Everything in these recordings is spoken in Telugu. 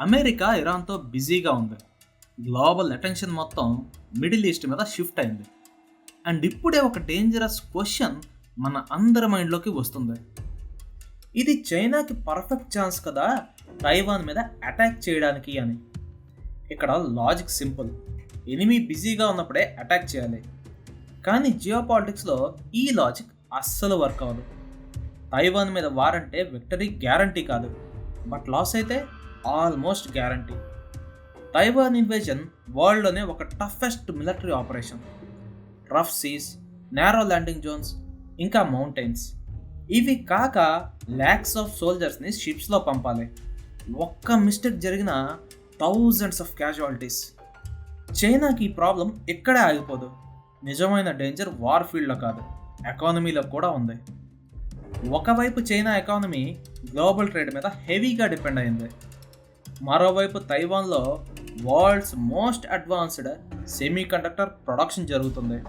అమెరికా ఇరాన్తో బిజీగా ఉంది. గ్లోబల్ అటెన్షన్ మొత్తం మిడిల్ ఈస్ట్ మీద షిఫ్ట్ అయింది. అండ్ ఇప్పుడే ఒక డేంజరస్ క్వశ్చన్ మన అందరి మైండ్లోకి వస్తుంది. ఇది చైనాకి పర్ఫెక్ట్ ఛాన్స్ కదా తైవాన్ మీద అటాక్ చేయడానికి అని. ఇక్కడ లాజిక్ సింపుల్, ఎనిమీ బిజీగా ఉన్నప్పుడే అటాక్ చేయాలి. కానీ జియోపాలిటిక్స్లో ఈ లాజిక్ అస్సలు వర్క్ అవ్వదు. తైవాన్ మీద వార్ అంటే విక్టరీ గ్యారంటీ కాదు, బట్ లాస్ అయితే ఆల్మోస్ట్ గ్యారంటీ. తైవాన్ ఇన్వేజన్ వరల్డ్లోనే ఒక toughest military operation. Rough seas, narrow landing zones, ఇంకా మౌంటైన్స్. ఇవి కాక ల్యాక్స్ ఆఫ్ సోల్జర్స్ని షిప్స్లో పంపాలి. ఒక్క మిస్టేక్ జరిగిన థౌజండ్స్ ఆఫ్ క్యాజువాలిటీస్. చైనాకి ఈ ప్రాబ్లం ఎక్కడే ఆగిపోదు. నిజమైన డేంజర్ వార్ ఫీల్డ్లో కాదు, ఎకానమీలో కూడా ఉంది. ఒకవైపు చైనా ఎకానమీ గ్లోబల్ ట్రేడ్ మీద హెవీగా డిపెండ్ అయింది. మరోవైపు తైవాన్లో world's most advanced semiconductor production జరుగుతుంది.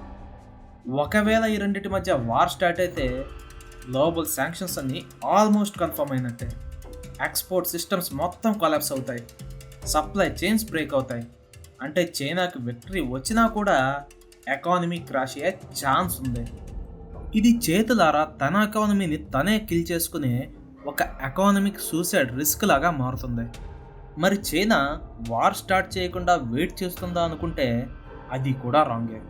ఒకవేళ ఈ రెండింటి మధ్య వార్ స్టార్ట్ అయితే గ్లోబల్ శాంక్షన్స్ అన్నీ ఆల్మోస్ట్ కన్ఫర్మ్ అయినట్టే. ఎక్స్పోర్ట్ సిస్టమ్స్ మొత్తం కొలాప్స్ అవుతాయి, సప్లై చైన్స్ బ్రేక్ అవుతాయి. అంటే చైనాకి విక్టరీ వచ్చినా కూడా ఎకానమీ క్రాష్ అయ్యే ఛాన్స్ ఉంది. ఇది చేతులారా తన ఎకానమీని తనే కిల్ చేసుకునే ఒక ఎకానమిక్ సూసైడ్ రిస్క్ లాగా మారుతుంది. మరి చైనా వార్ స్టార్ట్ చేయకుండా వెయిట్ చేస్తుందా అనుకుంటే అది కూడా రాంగే.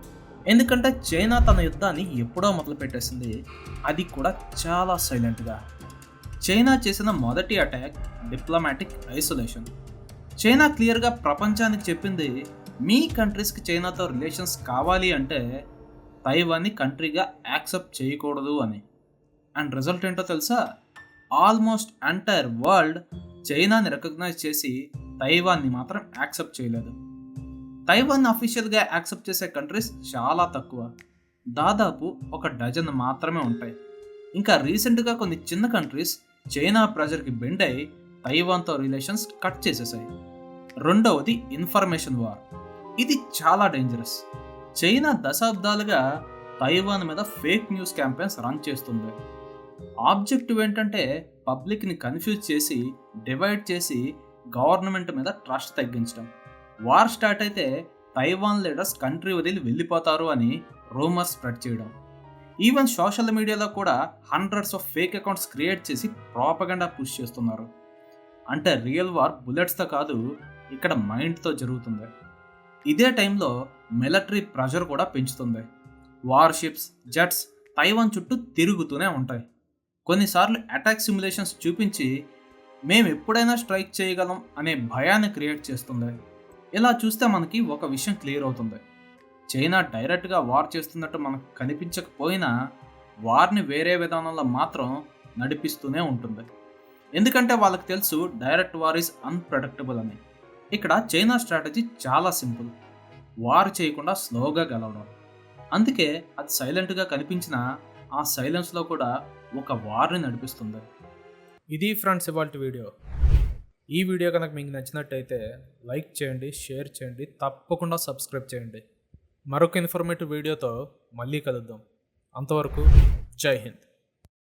ఎందుకంటే చైనా తన యుద్ధాన్ని ఎప్పుడో మొదలుపెట్టేసింది, అది కూడా చాలా సైలెంట్గా. చైనా చేసిన మొదటి అటాక్ డిప్లొమాటిక్ ఐసోలేషన్. చైనా క్లియర్గా ప్రపంచానికి చెప్పింది, మీ కంట్రీస్కి చైనాతో రిలేషన్స్ కావాలి అంటే తైవాన్ని కంట్రీగా యాక్సెప్ట్ చేయకూడదు అని. అండ్ రిజల్ట్ ఏంటో తెలుసా? ఆల్మోస్ట్ ఎంటైర్ వరల్డ్ చైనాని రికగ్నైజ్ చేసి తైవాన్ని మాత్రం యాక్సెప్ట్ చేయలేదు. తైవాన్ అఫీషియల్గా యాక్సెప్ట్ చేసే కంట్రీస్ చాలా తక్కువ, దాదాపు ఒక డజన్ మాత్రమే ఉంటాయి. ఇంకా రీసెంట్గా కొన్ని చిన్న కంట్రీస్ చైనా ప్రెజర్కి బెండ్ అయి తైవాన్తో రిలేషన్స్ కట్ చేసేసాయి. రెండవది ఇన్ఫర్మేషన్ వార్. ఇది చాలా డేంజరస్. చైనా దశాబ్దాలుగా తైవాన్ మీద ఫేక్ న్యూస్ క్యాంపెయిన్స్ రన్ చేస్తుంది. ఆబ్జెక్టివ్ ఏంటంటే పబ్లిక్ని కన్ఫ్యూజ్ చేసి, డివైడ్ చేసి గవర్నమెంట్ మీద ట్రస్ట్ తగ్గించడం. వార్ స్టార్ట్ అయితే తైవాన్ లీడర్స్ కంట్రీ వదిలి వెళ్ళిపోతారు అని రూమర్స్ స్ప్రెడ్ చేయడం. ఈవెన్ సోషల్ మీడియాలో కూడా hundreds of fake accounts create చేసి ప్రాపగండా పుష్ చేస్తున్నారు. అంటే రియల్ వార్ బుల్లెట్స్తో కాదు, ఇక్కడ మైండ్తో జరుగుతుంది. ఇదే టైంలో మిలిటరీ ప్రెషర్ కూడా పెంచుతుంది. వార్ షిప్స్, జెట్స్ తైవాన్ చుట్టూ తిరుగుతూనే ఉంటాయి. కొన్నిసార్లు అటాక్ సిమ్యులేషన్స్ చూపించి మేము ఎప్పుడైనా స్ట్రైక్ చేయగలం అనే భయాన్ని క్రియేట్ చేస్తుంది. ఇలా చూస్తే మనకి ఒక విషయం క్లియర్ అవుతుంది. చైనా డైరెక్ట్గా వార్ చేస్తున్నట్టు మనకు కనిపించకపోయినా వార్ని వేరే విధానంలో మాత్రం నడిపిస్తూనే ఉంటుంది. ఎందుకంటే వాళ్ళకి తెలుసు డైరెక్ట్ వార్ ఈజ్ అన్ప్రెడిక్టబుల్ అని. ఇక్కడ చైనా స్ట్రాటజీ చాలా సింపుల్, వార్ చేయకుండా స్లోగా గెలవడం. అందుకే అది సైలెంట్గా కనిపించిన ఆ సైలెన్స్లో కూడా ఒక వార్ని నడిపిస్తుంది. ఇది ఫ్రెండ్స్ ఇవాల్టి వీడియో. ఈ వీడియో కనుక మీకు నచ్చినట్టయితే లైక్ చేయండి, షేర్ చేయండి, తప్పకుండా సబ్స్క్రైబ్ చేయండి. మరొక ఇన్ఫర్మేటివ్ వీడియోతో మళ్ళీ కలుద్దాం. అంతవరకు జై హింద్.